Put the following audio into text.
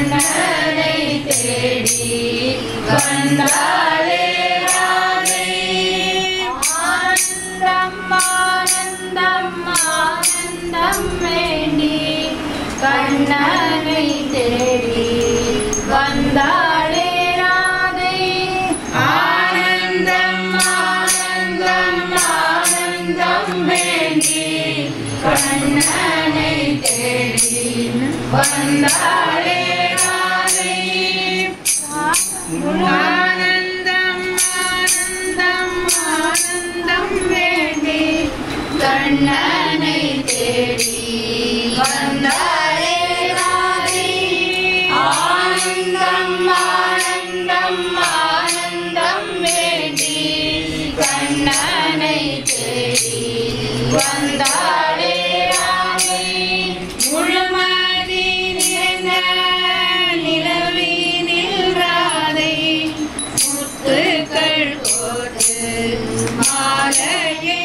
கண்ணனை தேடி வந்தாளே ராதை. ஆனந்தம் ஆனந்தம் ஆனந்தம் வேண்டி கண்ணனை தேடி வந்தாளே ராதை. ஆனந்தம் ஆனந்தம் ஆனந்தம் வேண்டி கண்ணனை தேடி வந்தாளே ராதை. ஆனந்தம் ஆனந்தம் ஆனந்தம் வேண்டி கண்ணனை தேடி வந்தாளே ராதை. ஆனந்தம் ஆனந்தம் ஆனந்தம் வேண்டி கண்ணனை தேடி வந்தாளே ராதை. முழுமதி நிறைந்த நிலவினில் ராதை முத்துக்கள் கோர்த்து மாலையை